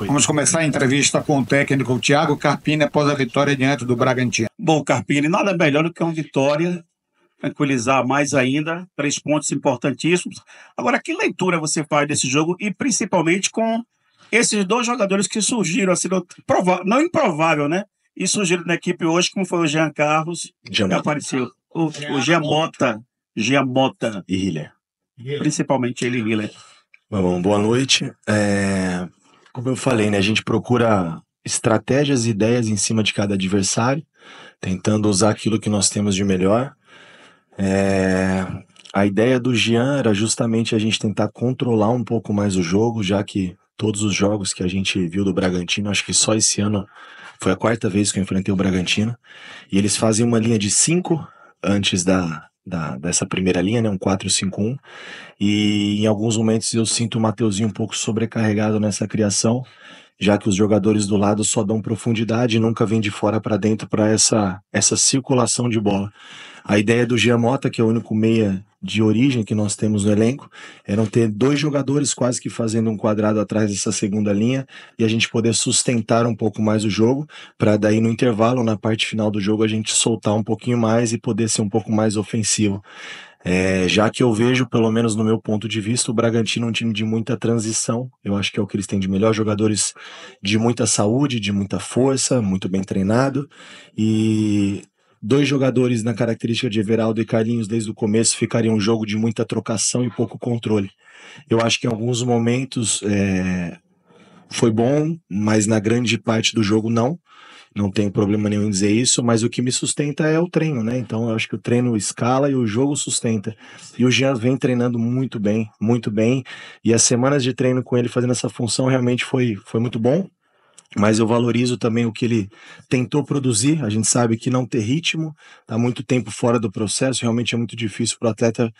Vamos começar a entrevista com o técnico Thiago Carpini após a vitória diante do Bragantino. Bom, Carpini, nada melhor do que uma vitória, tranquilizar mais ainda, 3 pontos importantíssimos. Agora, que leitura você faz desse jogo e principalmente com esses 2 jogadores que surgiram, assim, não improvável, né? E surgiram na equipe hoje, como foi o Jean Carlos, que apareceu, o Jean Mota e Hiller. Principalmente ele e Hiller. Bom, boa noite. Como eu falei, né, a gente procura estratégias e ideias em cima de cada adversário, tentando usar aquilo que nós temos de melhor. A ideia do Jean era justamente a gente tentar controlar um pouco mais o jogo, já que todos os jogos que a gente viu do Bragantino, acho que só esse ano foi a 4ª vez que eu enfrentei o Bragantino, e eles fazem uma linha de 5 antes dessa primeira linha, né, um 4-5-1, e em alguns momentos eu sinto o Mateuzinho um pouco sobrecarregado nessa criação, já que os jogadores do lado só dão profundidade e nunca vêm de fora para dentro para essa circulação de bola. A ideia do Jean Mota, que é o único meia de origem que nós temos no elenco, era ter 2 jogadores quase que fazendo um quadrado atrás dessa segunda linha e a gente poder sustentar um pouco mais o jogo, para daí no intervalo, na parte final do jogo, a gente soltar um pouquinho mais e poder ser um pouco mais ofensivo. Já que eu vejo, pelo menos no meu ponto de vista, o Bragantino é um time de muita transição. Eu acho que é o que eles têm de melhor, jogadores de muita saúde, de muita força, muito bem treinado, e 2 jogadores na característica de Everaldo e Carlinhos desde o começo ficariam um jogo de muita trocação e pouco controle. Eu acho que em alguns momentos foi bom, mas na grande parte do jogo não tenho problema nenhum em dizer isso, mas o que me sustenta é o treino, né? Então eu acho que o treino escala e o jogo sustenta. E o Jean vem treinando muito bem, e as semanas de treino com ele fazendo essa função realmente foi muito bom, mas eu valorizo também o que ele tentou produzir. A gente sabe que não ter ritmo, tá muito tempo fora do processo, realmente é muito difícil para o atleta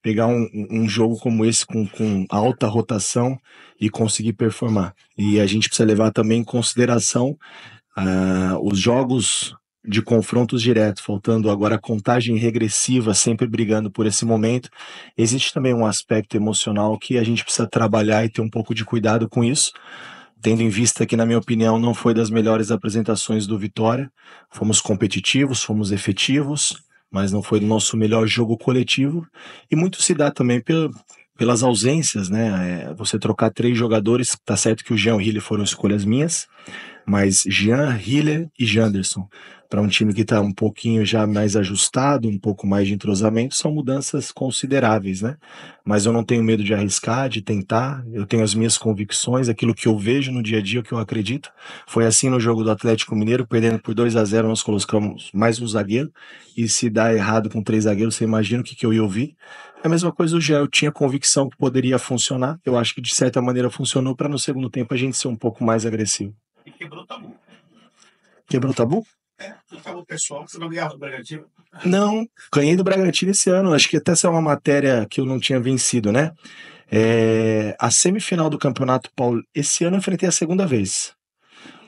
pegar um jogo como esse com alta rotação e conseguir performar. E a gente precisa levar também em consideração os jogos de confrontos diretos, faltando agora a contagem regressiva, sempre brigando por esse momento. Existe também um aspecto emocional que a gente precisa trabalhar e ter um pouco de cuidado com isso, tendo em vista que, na minha opinião, não foi das melhores apresentações do Vitória. Fomos competitivos, fomos efetivos, mas não foi o nosso melhor jogo coletivo, e muito se dá também pelas ausências, né? Você trocar 3 jogadores, tá certo que o Jean e o Hiller foram escolhas minhas, mas Jean, Hiller e Janderson, para um time que está um pouquinho já mais ajustado, um pouco mais de entrosamento, são mudanças consideráveis, né? Mas eu não tenho medo de arriscar, de tentar, eu tenho as minhas convicções, aquilo que eu vejo no dia a dia, o que eu acredito. Foi assim no jogo do Atlético Mineiro, perdendo por 2-0, nós colocamos mais um zagueiro, e se dá errado com 3 zagueiros, você imagina o que eu ia ouvir. É a mesma coisa do Jean, eu tinha convicção que poderia funcionar, eu acho que de certa maneira funcionou, para no segundo tempo a gente ser um pouco mais agressivo. E quebrou o tabu. Quebrou o tabu? O tabu pessoal, você não ganhava do Bragantino? Não, ganhei do Bragantino esse ano, acho que até essa é uma matéria que eu não tinha vencido, né? A semifinal do Campeonato Paulista, esse ano eu enfrentei a 2ª vez.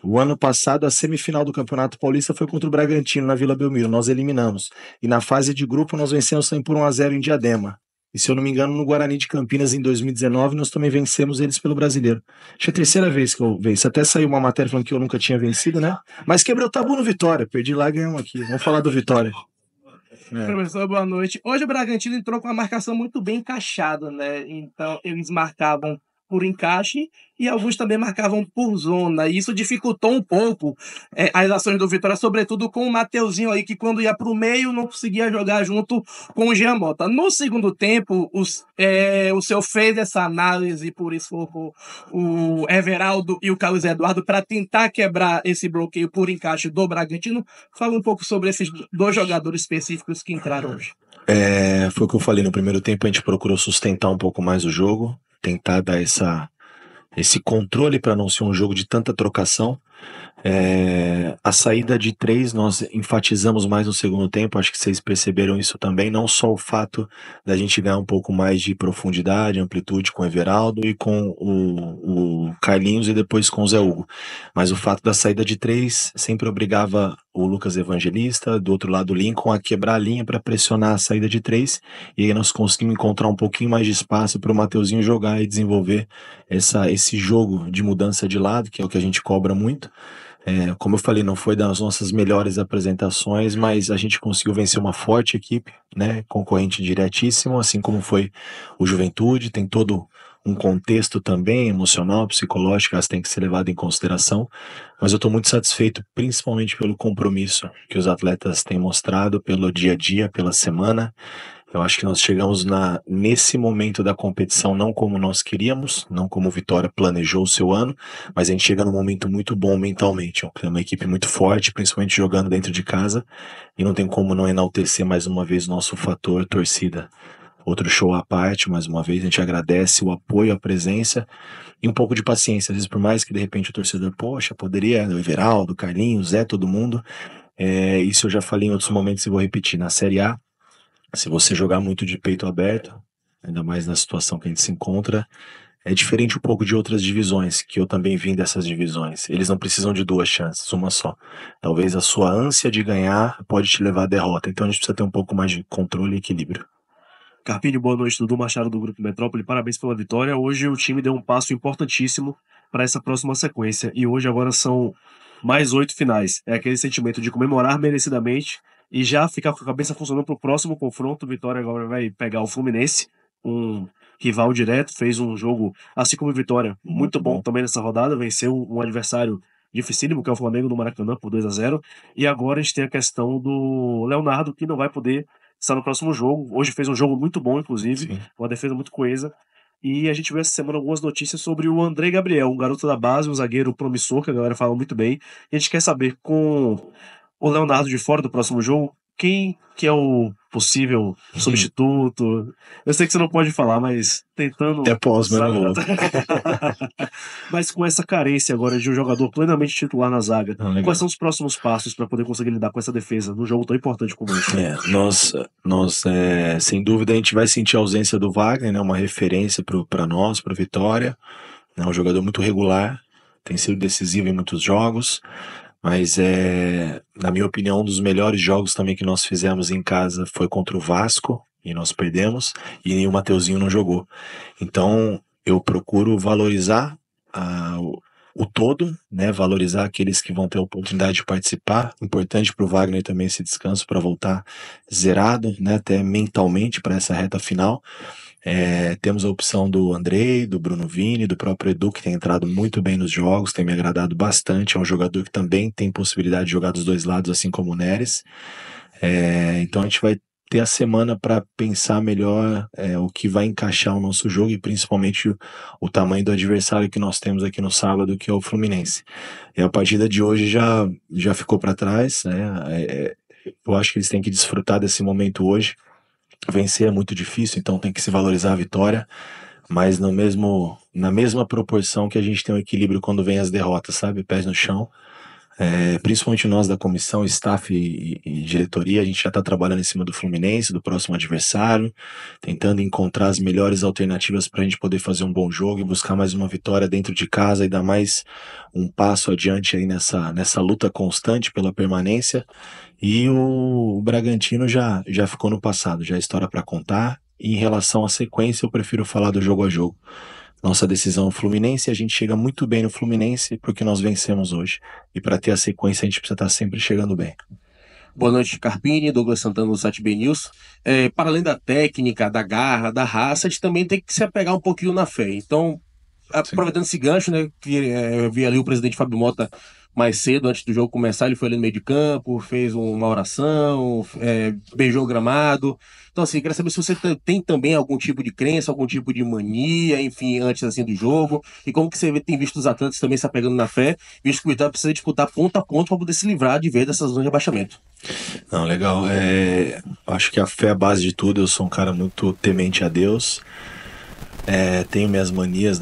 O ano passado, a semifinal do Campeonato Paulista foi contra o Bragantino, na Vila Belmiro, nós eliminamos. E na fase de grupo, nós vencemos também por 1-0 em Diadema. E se eu não me engano, no Guarani de Campinas, em 2019, nós também vencemos eles pelo Brasileiro. Acho que é a 3ª vez que eu venço. Até saiu uma matéria falando que eu nunca tinha vencido, né? Mas quebrei o tabu no Vitória. Perdi lá e ganhamos aqui. Vamos falar do Vitória. Professor, boa noite. Hoje o Bragantino entrou com uma marcação muito bem encaixada, né? Então, eles marcavam por encaixe e alguns também marcavam por zona. E isso dificultou um pouco as ações do Vitória, sobretudo com o Mateuzinho aí, que quando ia para o meio não conseguia jogar junto com o Jean Mota. No segundo tempo, o senhor fez essa análise, por isso colocou o Everaldo e o Carlos Eduardo para tentar quebrar esse bloqueio por encaixe do Bragantino. Fala um pouco sobre esses 2 jogadores específicos que entraram hoje. Foi o que eu falei no primeiro tempo, a gente procurou sustentar um pouco mais o jogo, tentar dar esse controle para não ser um jogo de tanta trocação. A saída de 3 nós enfatizamos mais no segundo tempo, acho que vocês perceberam isso também, não só o fato da gente ganhar um pouco mais de profundidade, amplitude com o Everaldo e com o Carlinhos e depois com o Zé Hugo, mas o fato da saída de 3 sempre obrigava o Lucas Evangelista, do outro lado o Lincoln, a quebrar a linha para pressionar a saída de 3, e aí nós conseguimos encontrar um pouquinho mais de espaço para o Mateuzinho jogar e desenvolver esse jogo de mudança de lado, que é o que a gente cobra muito. Como eu falei, não foi das nossas melhores apresentações, mas a gente conseguiu vencer uma forte equipe, né, concorrente diretíssimo, assim como foi o Juventude. Tem todo um contexto também emocional, psicológico, que tem que ser levado em consideração, mas eu estou muito satisfeito, principalmente pelo compromisso que os atletas têm mostrado, pelo dia a dia, pela semana. Eu acho que nós chegamos nesse momento da competição não como nós queríamos, não como o Vitória planejou o seu ano, mas a gente chega num momento muito bom mentalmente. É uma equipe muito forte, principalmente jogando dentro de casa, e não tem como não enaltecer mais uma vez o nosso fator torcida. Outro show à parte, mais uma vez, a gente agradece o apoio, a presença e um pouco de paciência. Às vezes, por mais que de repente o torcedor, poxa, poderia, o Everaldo, o Carlinhos, Zé, todo mundo. Isso eu já falei em outros momentos e vou repetir. Na Série A, se você jogar muito de peito aberto, ainda mais na situação que a gente se encontra, é diferente um pouco de outras divisões, que eu também vim dessas divisões. Eles não precisam de 2 chances, uma só. Talvez a sua ânsia de ganhar pode te levar à derrota. Então a gente precisa ter um pouco mais de controle e equilíbrio. Carpini, boa noite, Dudu Machado do Grupo Metrópole, parabéns pela vitória. Hoje o time deu um passo importantíssimo para essa próxima sequência, e hoje agora são mais 8 finais. É aquele sentimento de comemorar merecidamente e já ficar com a cabeça funcionando para o próximo confronto. Vitória agora vai pegar o Fluminense, um rival direto, fez um jogo, assim como o Vitória, muito bom também nessa rodada, venceu um adversário dificílimo, que é o Flamengo no Maracanã, por 2-0, e agora a gente tem a questão do Leonardo, que não vai poder estar no próximo jogo. Hoje fez um jogo muito bom, inclusive, Sim. uma defesa muito coesa, e a gente viu essa semana algumas notícias sobre o André Gabriel, um garoto da base, um zagueiro promissor, que a galera fala muito bem, e a gente quer saber, com o Leonardo de fora do próximo jogo, quem que é o possível substituto? Eu sei que você não pode falar, mas tentando... Até posso, mas não vou. Mas com essa carência agora de um jogador plenamente titular na zaga, Legal. quais são os próximos passos para poder conseguir lidar com essa defesa num jogo tão importante como esse? Nós sem dúvida, a gente vai sentir a ausência do Wagner, né, uma referência para nós, para Vitória. É um jogador muito regular, tem sido decisivo em muitos jogos, mas na minha opinião, um dos melhores jogos também que nós fizemos em casa foi contra o Vasco, e nós perdemos, e o Mateuzinho não jogou. Então, eu procuro valorizar o todo, né, valorizar aqueles que vão ter a oportunidade de participar. Importante para o Wagner também esse descanso para voltar zerado, né, até mentalmente para essa reta final. Temos a opção do Andrei, do Bruno Vini, do próprio Edu, que tem entrado muito bem nos jogos, tem me agradado bastante. É um jogador que também tem possibilidade de jogar dos dois lados, assim como o Neres. Então a gente vai ter a semana para pensar melhor o que vai encaixar o nosso jogo, e principalmente o tamanho do adversário que nós temos aqui no sábado, que é o Fluminense. E a partida de hoje já ficou para trás, né? Eu acho que eles têm que desfrutar desse momento hoje. Vencer é muito difícil, então tem que se valorizar a vitória, mas na mesma proporção que a gente tem um equilíbrio quando vem as derrotas, sabe? Pés no chão. Principalmente nós da comissão, staff e diretoria, a gente já está trabalhando em cima do Fluminense, do próximo adversário, tentando encontrar as melhores alternativas para a gente poder fazer um bom jogo e buscar mais uma vitória dentro de casa e dar mais um passo adiante aí nessa luta constante pela permanência. E o Bragantino já ficou no passado, já é história para contar. E em relação à sequência, eu prefiro falar do jogo a jogo. Nossa decisão é o Fluminense, a gente chega muito bem no Fluminense porque nós vencemos hoje. E para ter a sequência, a gente precisa estar sempre chegando bem. Boa noite, Carpini, Douglas Santana do site BNews. Para além da técnica, da garra, da raça, a gente também tem que se apegar um pouquinho na fé. Então, aproveitando esse gancho, né, que eu vi ali o presidente Fábio Mota mais cedo, antes do jogo começar, ele foi ali no meio de campo, fez uma oração, beijou o gramado. Então, assim, queria saber se você tem também algum tipo de crença, algum tipo de mania, enfim, antes assim do jogo, e como que você tem visto os atletas também se apegando na fé, visto que o Vitória precisa disputar ponto a ponto para poder se livrar de vez dessa zona de abaixamento. Não, legal. Acho que a fé é a base de tudo. Eu sou um cara muito temente a Deus. Tenho minhas manias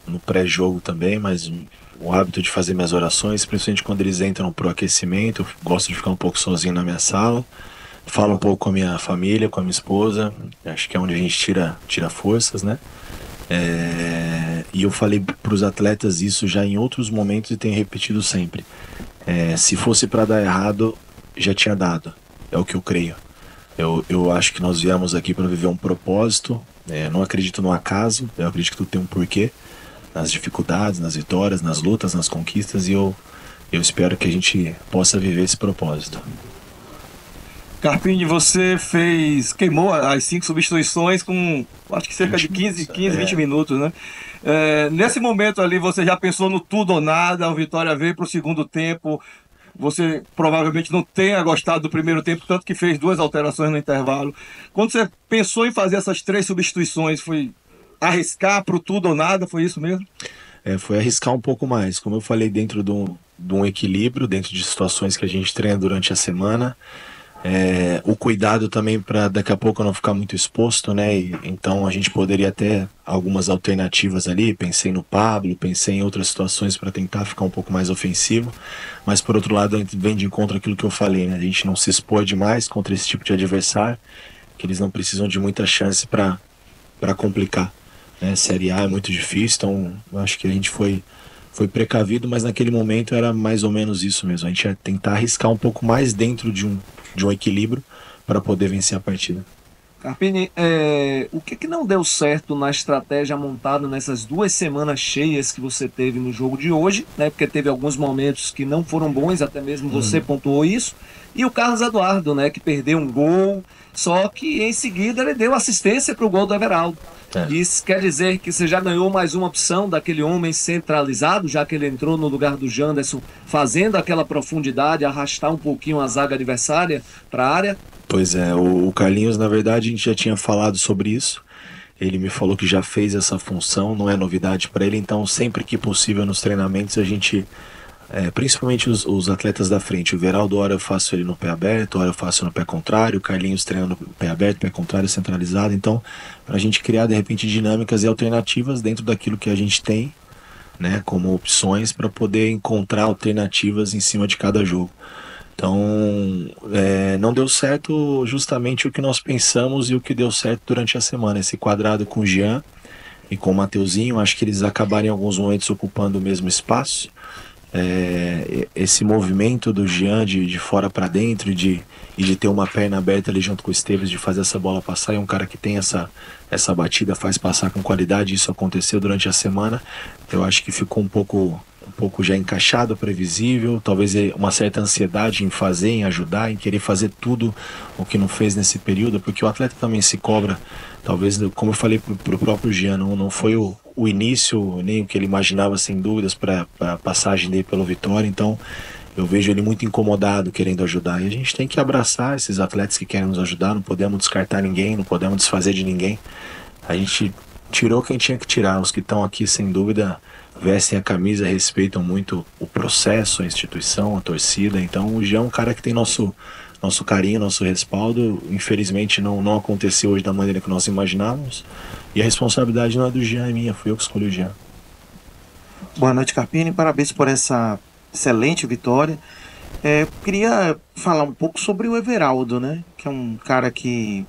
no pré-jogo também, mas o hábito de fazer minhas orações, principalmente quando eles entram pro aquecimento. Eu gosto de ficar um pouco sozinho na minha sala. Falo um pouco com a minha família, com a minha esposa. Acho que é onde a gente tira forças, né? E eu falei para os atletas isso já em outros momentos e tenho repetido sempre. Se fosse para dar errado, já tinha dado. É o que eu creio. Eu acho que nós viemos aqui para viver um propósito. Não acredito no acaso. Eu acredito que tudo tem um porquê. Nas dificuldades, nas vitórias, nas lutas, nas conquistas. E eu espero que a gente possa viver esse propósito. Carpini, você queimou as 5 substituições com acho que cerca de 15, 20 minutos, né? Nesse momento ali, você já pensou no tudo ou nada, o Vitória veio para o segundo tempo, você provavelmente não tenha gostado do primeiro tempo, tanto que fez 2 alterações no intervalo. Quando você pensou em fazer essas 3 substituições, foi arriscar para o tudo ou nada, foi isso mesmo? Foi arriscar um pouco mais, como eu falei, dentro de um equilíbrio, dentro de situações que a gente treina durante a semana. O cuidado também para daqui a pouco não ficar muito exposto, né? Então a gente poderia ter algumas alternativas ali. Pensei no Pablo, pensei em outras situações para tentar ficar um pouco mais ofensivo, mas por outro lado vem de encontro aquilo que eu falei, né? A gente não se expor demais contra esse tipo de adversário, que eles não precisam de muita chance para complicar, né? Série A é muito difícil, então eu acho que a gente foi precavido, mas naquele momento era mais ou menos isso mesmo. A gente ia tentar arriscar um pouco mais dentro de um equilíbrio para poder vencer a partida. Carpini, o que não deu certo na estratégia montada nessas 2 semanas cheias que você teve no jogo de hoje, né? Porque teve alguns momentos que não foram bons, até mesmo você pontuou isso. E o Carlos Eduardo, né? Que perdeu um gol, só que em seguida ele deu assistência para o gol do Everaldo. Isso quer dizer que você já ganhou mais uma opção daquele homem centralizado, já que ele entrou no lugar do Janderson, fazendo aquela profundidade, arrastar um pouquinho a zaga adversária para a área? Pois é, o Carlinhos, na verdade, a gente já tinha falado sobre isso. Ele me falou que já fez essa função, não é novidade para ele, então sempre que possível nos treinamentos a gente, principalmente os atletas da frente, o Everaldo, hora eu faço ele no pé aberto, hora eu faço no pé contrário, o Carlinhos treina no pé aberto, pé contrário, centralizado. Então, para a gente criar de repente dinâmicas e alternativas dentro daquilo que a gente tem, né, como opções para poder encontrar alternativas em cima de cada jogo. Então, não deu certo justamente o que nós pensamos e o que deu certo durante a semana. Esse quadrado com o Jean e com o Mateuzinho, acho que eles acabaram em alguns momentos ocupando o mesmo espaço. Esse movimento do Jean de fora para dentro e de ter uma perna aberta ali junto com o Esteves, de fazer essa bola passar, é um cara que tem essa batida, faz passar com qualidade. Isso aconteceu durante a semana. Eu acho que ficou um pouco já encaixado, previsível, talvez uma certa ansiedade em fazer, em ajudar, em querer fazer tudo o que não fez nesse período, porque o atleta também se cobra, talvez, como eu falei pro próprio Jean, não foi o início, nem o que ele imaginava, sem dúvidas, para a passagem dele pelo Vitória. Então eu vejo ele muito incomodado, querendo ajudar, e a gente tem que abraçar esses atletas que querem nos ajudar. Não podemos descartar ninguém, não podemos desfazer de ninguém. A gente tirou quem tinha que tirar. Os que estão aqui, sem dúvida, vestem a camisa, respeitam muito o processo, a instituição, a torcida. Então o Jean é um cara que tem nosso carinho, nosso respaldo. Infelizmente não aconteceu hoje da maneira que nós imaginávamos, e a responsabilidade não é do Jean, é minha. Fui eu que escolhi o Jean. Boa noite, Carpini, parabéns por essa excelente vitória. Queria falar um pouco sobre o Everaldo, né? Que é um cara que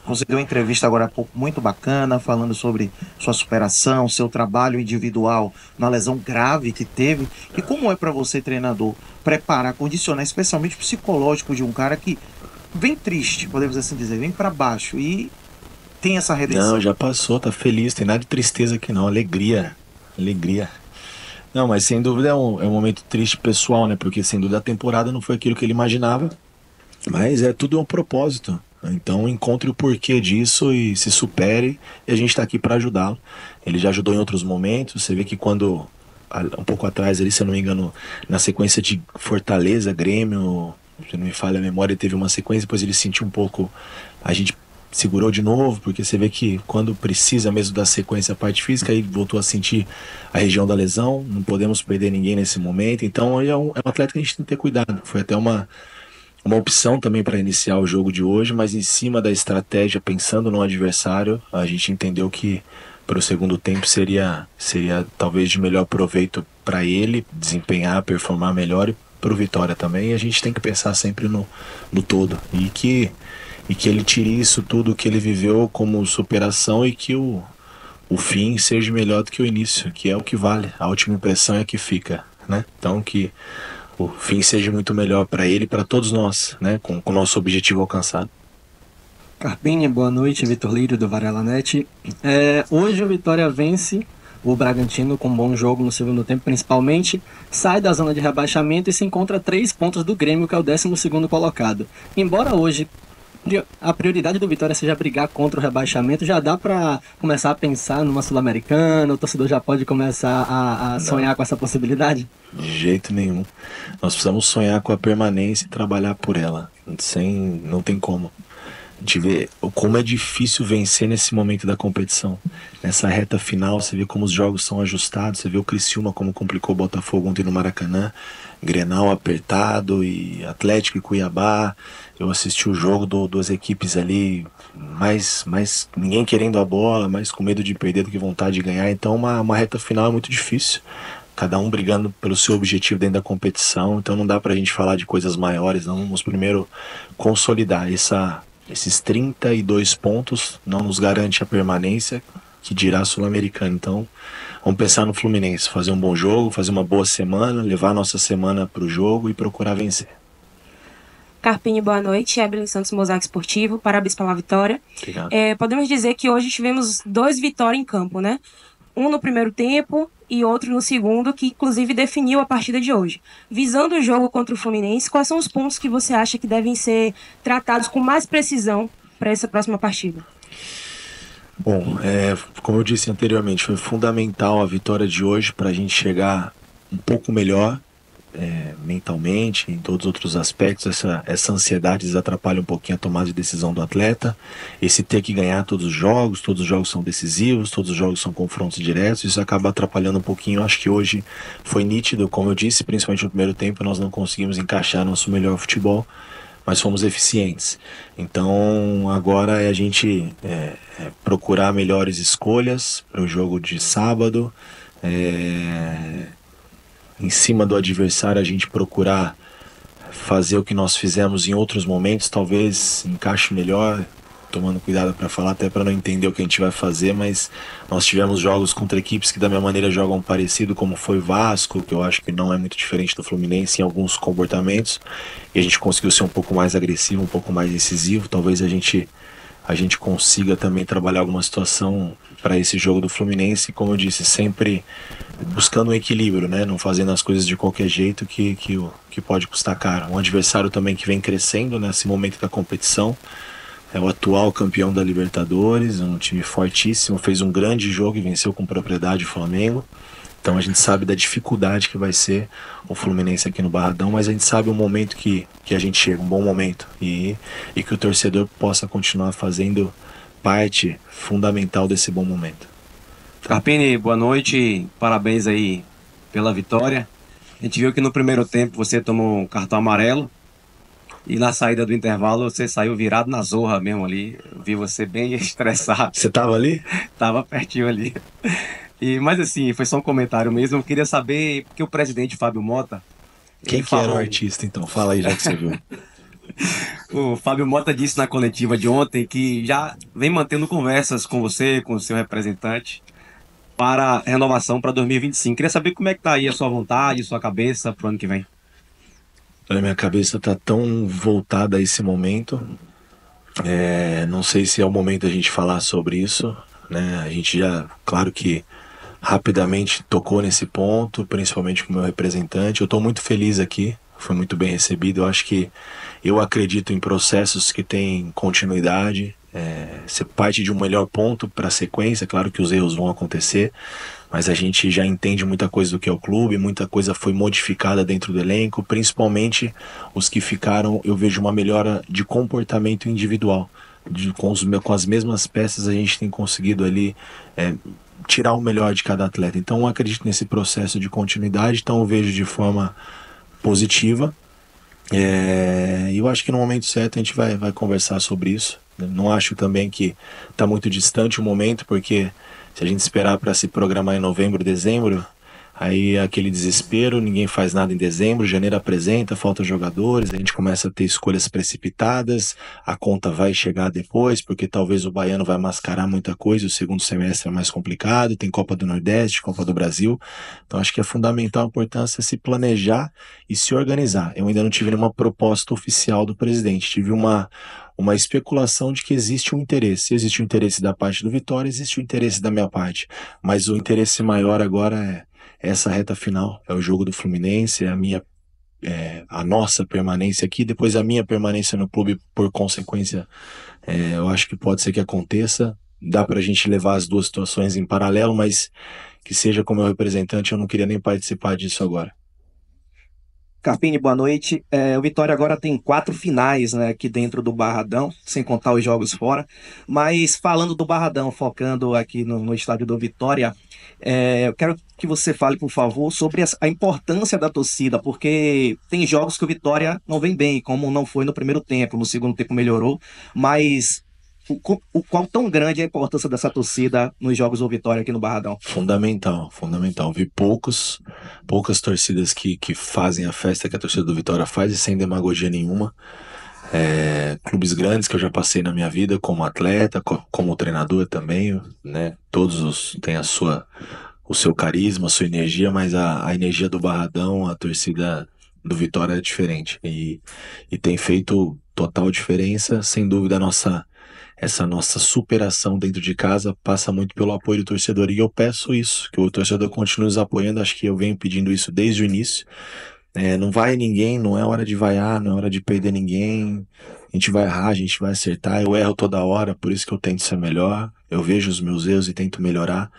conseguiu uma entrevista agora há pouco muito bacana, falando sobre sua superação, seu trabalho individual na lesão grave que teve. E como é para você, treinador, preparar, condicionar, especialmente o psicológico de um cara que vem triste, podemos assim dizer, vem para baixo e tem essa redenção? Não, já passou, tá feliz, tem nada de tristeza aqui não, alegria. Não, mas sem dúvida é um momento triste pessoal, né? Porque sem dúvida a temporada não foi aquilo que ele imaginava, mas tudo é um propósito. Então encontre o porquê disso e se supere, e a gente está aqui para ajudá-lo. Ele já ajudou em outros momentos. Você vê que quando, um pouco atrás ali, se eu não me engano, na sequência de Fortaleza, Grêmio, se não me falha a memória, teve uma sequência, depois ele sentiu um pouco, a gente segurou de novo, porque você vê que quando precisa mesmo da sequência, a parte física, aí voltou a sentir a região da lesão. Não podemos perder ninguém nesse momento. Então é um atleta que a gente tem que ter cuidado. Foi até uma opção também para iniciar o jogo de hoje, mas em cima da estratégia, pensando no adversário, a gente entendeu que para o segundo tempo seria talvez de melhor proveito para ele desempenhar, performar melhor e para o Vitória também. E a gente tem que pensar sempre no todo e que ele tire isso tudo que ele viveu como superação e que o fim seja melhor do que o início, que é o que vale. A última impressão é a que fica, né? Então que o fim seja muito melhor para ele e para todos nós, né? Com o nosso objetivo alcançado. Carpini, boa noite, Vitor Lírio do Varela Net. Hoje o Vitória vence o Bragantino com um bom jogo no segundo tempo, principalmente, sai da zona de rebaixamento e se encontra a 3 pontos do Grêmio, que é o 12º colocado. Embora hoje a prioridade do Vitória seja brigar contra o rebaixamento, já dá para começar a pensar numa Sul-Americana, o torcedor já pode começar a sonhar com essa possibilidade? De jeito nenhum. Nós precisamos sonhar com a permanência e trabalhar por ela. Não tem como. A gente vê como é difícil vencer nesse momento da competição. Nessa reta final, você vê como os jogos são ajustados, você vê o Criciúma como complicou o Botafogo ontem no Maracanã, Grenal apertado, e Atlético e Cuiabá. Eu assisti o jogo duas equipes ali, mais ninguém querendo a bola, mais com medo de perder do que vontade de ganhar. Então uma reta final é muito difícil. Cada um brigando pelo seu objetivo dentro da competição. Então não dá pra gente falar de coisas maiores, não. Vamos primeiro consolidar esses 32 pontos, não nos garante a permanência, que dirá Sul-Americano. Então, vamos pensar no Fluminense, fazer um bom jogo, fazer uma boa semana, levar a nossa semana para o jogo e procurar vencer. Carpini, boa noite. Evelyn Santos, Mosaico Esportivo. Parabéns pela vitória. Obrigado. Podemos dizer que hoje tivemos 2 vitórias em campo, né? Um no primeiro tempo e outro no segundo, que inclusive definiu a partida de hoje. Visando o jogo contra o Fluminense, quais são os pontos que você acha que devem ser tratados com mais precisão para essa próxima partida? Bom, como eu disse anteriormente, foi fundamental a vitória de hoje para a gente chegar um pouco melhor mentalmente, em todos os outros aspectos. Essa ansiedade atrapalha um pouquinho a tomada de decisão do atleta. Esse ter que ganhar todos os jogos são decisivos, todos os jogos são confrontos diretos, isso acaba atrapalhando um pouquinho. Eu acho que hoje foi nítido, como eu disse, principalmente no primeiro tempo, nós não conseguimos encaixar nosso melhor futebol, mas fomos eficientes. Então agora é a gente procurar melhores escolhas para o jogo de sábado, em cima do adversário a gente procurar fazer o que nós fizemos em outros momentos, talvez encaixe melhor, tomando cuidado para falar, até para não entender o que a gente vai fazer, mas nós tivemos jogos contra equipes que da minha maneira jogam parecido, como foi Vasco, que eu acho que não é muito diferente do Fluminense em alguns comportamentos, e a gente conseguiu ser um pouco mais agressivo, um pouco mais decisivo. Talvez a gente consiga também trabalhar alguma situação para esse jogo do Fluminense, como eu disse, sempre buscando um equilíbrio, né? Não fazendo as coisas de qualquer jeito que pode custar caro. Um adversário também que vem crescendo nesse momento da competição, é o atual campeão da Libertadores, um time fortíssimo, fez um grande jogo e venceu com propriedade o Flamengo. Então a gente sabe da dificuldade que vai ser o Fluminense aqui no Barradão, mas a gente sabe o momento que a gente chega, um bom momento, e que o torcedor possa continuar fazendo parte fundamental desse bom momento. Carpini, boa noite, parabéns aí pela vitória. A gente viu que no primeiro tempo você tomou um cartão amarelo e na saída do intervalo você saiu virado na zorra mesmo ali. Eu vi você bem estressado. Você tava ali? Tava pertinho ali. Mas assim, foi só um comentário mesmo. Eu queria saber, porque o presidente Fábio Mota... Quem que era o artista então? Fala aí já que você viu. O Fábio Mota disse na coletiva de ontem que já vem mantendo conversas com você, com o seu representante, para renovação para 2025. Queria saber como é que tá aí a sua vontade, a sua cabeça para o ano que vem. A minha cabeça tá tão voltada a esse momento. Não sei se é o momento da gente falar sobre isso, né? A gente já, claro que rapidamente tocou nesse ponto, principalmente com o meu representante. Eu estou muito feliz aqui, foi muito bem recebido. Eu acredito em processos que têm continuidade, ser parte de um melhor ponto para a sequência. Claro que os erros vão acontecer, mas a gente já entende muita coisa do que é o clube, muita coisa foi modificada dentro do elenco, principalmente os que ficaram. Eu vejo uma melhora de comportamento individual. Com as mesmas peças a gente tem conseguido ali tirar o melhor de cada atleta. Então eu acredito nesse processo de continuidade, então eu vejo de forma positiva. E eu acho que no momento certo a gente vai conversar sobre isso. Não acho também que está muito distante o momento, porque se a gente esperar para se programar em novembro, dezembro, Aí aquele desespero, ninguém faz nada em dezembro, janeiro apresenta, faltam jogadores, a gente começa a ter escolhas precipitadas, a conta vai chegar depois, porque talvez o baiano vai mascarar muita coisa, o segundo semestre é mais complicado, tem Copa do Nordeste, Copa do Brasil, então acho que é fundamental a importância se planejar e se organizar. Eu ainda não tive nenhuma proposta oficial do presidente, tive uma especulação de que existe um interesse. Existe o interesse da parte do Vitória, existe o interesse da minha parte, mas o interesse maior agora é essa reta final, é o jogo do Fluminense, a nossa permanência aqui, depois a minha permanência no clube por consequência, eu acho que pode ser que aconteça, dá pra gente levar as duas situações em paralelo, mas que seja como meu representante, eu não queria nem participar disso agora. Carpini, boa noite. O Vitória agora tem 4 finais, né, aqui dentro do Barradão, sem contar os jogos fora. Mas falando do Barradão, focando aqui no estádio do Vitória, eu quero que você fale, por favor, sobre a importância da torcida, porque tem jogos que o Vitória não vem bem, como não foi no primeiro tempo, no segundo tempo melhorou, mas o qual tão grande é a importância dessa torcida nos jogos do Vitória aqui no Barradão? Fundamental. Vi poucas torcidas que fazem a festa que a torcida do Vitória faz e sem demagogia nenhuma. Clubes grandes que eu já passei na minha vida como atleta, como treinador também, né? Todos têm o seu carisma, a sua energia, mas a energia do Barradão, a torcida do Vitória é diferente e tem feito total diferença. Sem dúvida essa nossa superação dentro de casa passa muito pelo apoio do torcedor, e eu peço isso, que o torcedor continue nos apoiando. Acho que eu venho pedindo isso desde o início. Não vai ninguém, não é hora de vaiar, não é hora de perder ninguém, a gente vai errar, a gente vai acertar, eu erro toda hora, por isso que eu tento ser melhor, eu vejo os meus erros e tento melhorar.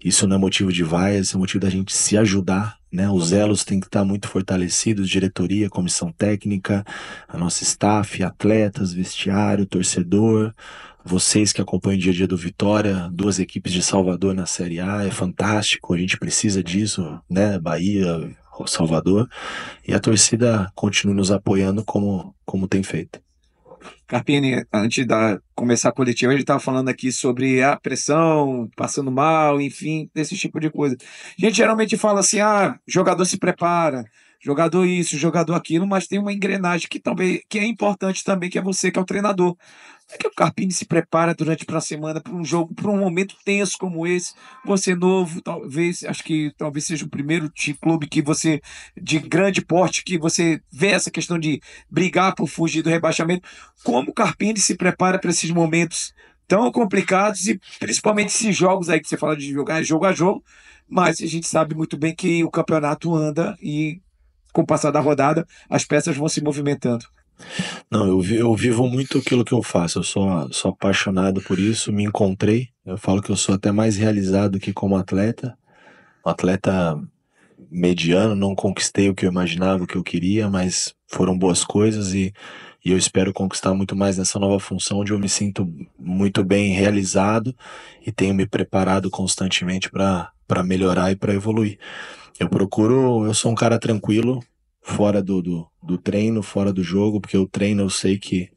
Isso não é motivo de vaia, isso é motivo da gente se ajudar, né? Os elos têm que estar muito fortalecidos, diretoria, comissão técnica, a nossa staff, atletas, vestiário, torcedor, vocês que acompanham o dia a dia do Vitória, 2 equipes de Salvador na Série A, é fantástico, a gente precisa disso, né? Bahia, Salvador, e a torcida continua nos apoiando como tem feito. Carpini, antes de começar a coletiva, a gente estava falando aqui sobre a pressão, passando mal, enfim, desse tipo de coisa. A gente geralmente fala assim, jogador se prepara, jogador isso, jogador aquilo, mas tem uma engrenagem que é importante também, que é você, que é o treinador. Como é que o Carpini se prepara durante a semana para um jogo, para um momento tenso como esse? Você novo, acho que talvez seja o primeiro clube que você, de grande porte, que você vê essa questão de brigar por fugir do rebaixamento. Como o Carpini se prepara para esses momentos tão complicados e principalmente esses jogos aí que você fala de jogar jogo a jogo, mas a gente sabe muito bem que o campeonato anda e com o passar da rodada as peças vão se movimentando. Não, eu vivo muito aquilo que eu faço, eu sou apaixonado por isso, me encontrei, eu falo que eu sou até mais realizado que como atleta, um atleta mediano, não conquistei o que eu imaginava, o que eu queria, mas foram boas coisas e eu espero conquistar muito mais nessa nova função, onde eu me sinto muito bem realizado e tenho me preparado constantemente para melhorar e para evoluir. Eu sou um cara tranquilo, fora do treino, fora do jogo, porque o treino eu sei que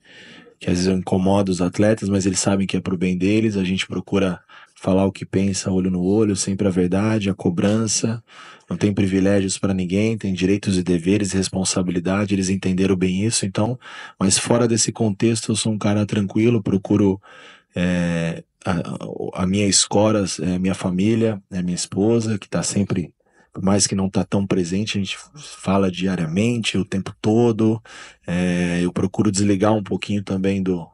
às vezes eu incomodo os atletas, mas eles sabem que é pro bem deles, a gente procura falar o que pensa olho no olho, sempre a verdade, a cobrança, não tem privilégios para ninguém, tem direitos e deveres e responsabilidade, eles entenderam bem isso, então, mas fora desse contexto eu sou um cara tranquilo, procuro a minha escora, minha família, minha esposa, que tá sempre, por mais que não tá tão presente, a gente fala diariamente, o tempo todo, eu procuro desligar um pouquinho também do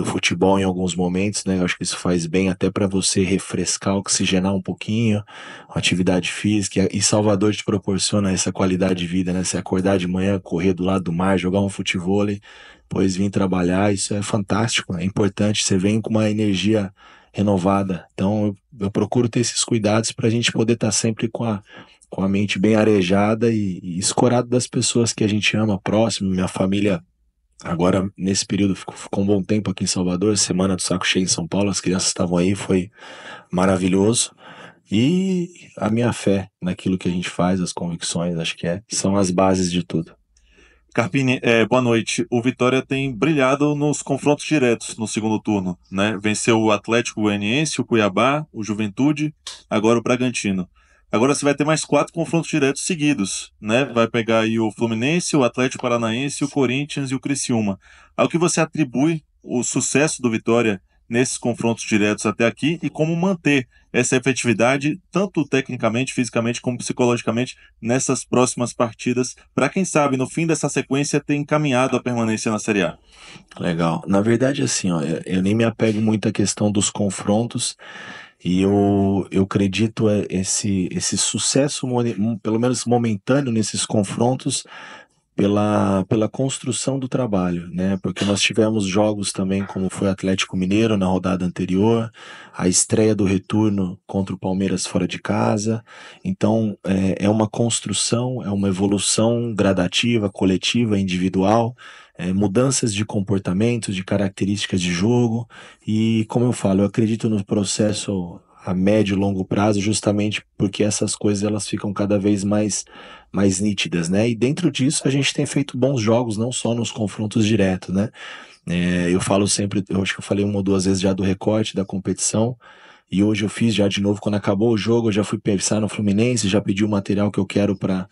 futebol em alguns momentos, né? Eu acho que isso faz bem até para você refrescar, oxigenar um pouquinho, a atividade física, e Salvador te proporciona essa qualidade de vida, né? Você acordar de manhã, correr do lado do mar, jogar um futevôlei, depois vir trabalhar, isso é fantástico, é importante, você vem com uma energia renovada, então eu procuro ter esses cuidados para a gente poder estar sempre com a mente bem arejada e escorado das pessoas que a gente ama, próximo, minha família. Agora, nesse período, ficou um bom tempo aqui em Salvador, semana do saco cheio em São Paulo, as crianças estavam aí, foi maravilhoso. E a minha fé naquilo que a gente faz, as convicções, acho que são as bases de tudo. Carpini, boa noite. O Vitória tem brilhado nos confrontos diretos no segundo turno, né? Venceu o Atlético Goianiense, o Cuiabá, o Juventude, agora o Bragantino. Agora você vai ter mais 4 confrontos diretos seguidos, né? Vai pegar aí o Fluminense, o Atlético Paranaense, o Corinthians e o Criciúma. Ao que você atribui o sucesso do Vitória nesses confrontos diretos até aqui e como manter essa efetividade, tanto tecnicamente, fisicamente, como psicologicamente, nessas próximas partidas, para quem sabe, no fim dessa sequência, ter encaminhado a permanência na Série A. Legal. Na verdade, assim, ó, eu nem me apego muito à questão dos confrontos e eu acredito esse sucesso, pelo menos momentâneo, nesses confrontos, pela construção do trabalho, né? Porque nós tivemos jogos também, como foi o Atlético Mineiro na rodada anterior, a estreia do retorno contra o Palmeiras fora de casa. Então, é uma construção, é uma evolução gradativa, coletiva, individual, mudanças de comportamentos, de características de jogo. E, como eu falo, eu acredito no processo a médio e longo prazo, justamente porque essas coisas elas ficam cada vez mais nítidas, né? E dentro disso a gente tem feito bons jogos, não só nos confrontos diretos, né? Eu falo sempre, eu acho que eu falei 1 ou 2 vezes já do recorte da competição, e hoje eu fiz já de novo, quando acabou o jogo, eu já fui pensar no Fluminense, já pedi o material que eu quero para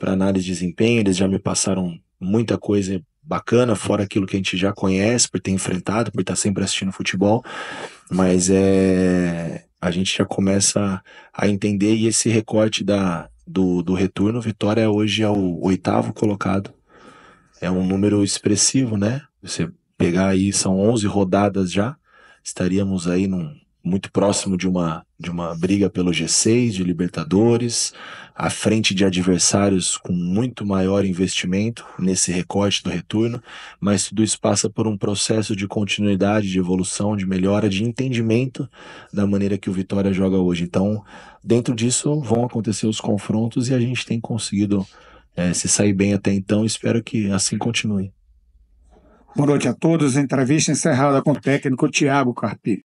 análise de desempenho, eles já me passaram muita coisa bacana, fora aquilo que a gente já conhece, por ter enfrentado, por estar sempre assistindo futebol, mas a gente já começa a entender, e esse recorte do retorno, Vitória hoje é o 8º colocado, é um número expressivo, né? Você pegar aí, são 11 rodadas já, estaríamos aí muito próximo de uma briga pelo G6, de Libertadores, à frente de adversários com muito maior investimento nesse recorte do retorno, mas tudo isso passa por um processo de continuidade, de evolução, de melhora, de entendimento da maneira que o Vitória joga hoje. Então, dentro disso vão acontecer os confrontos e a gente tem conseguido se sair bem até então, espero que assim continue. Boa noite a todos. Entrevista encerrada com o técnico Thiago Carpini.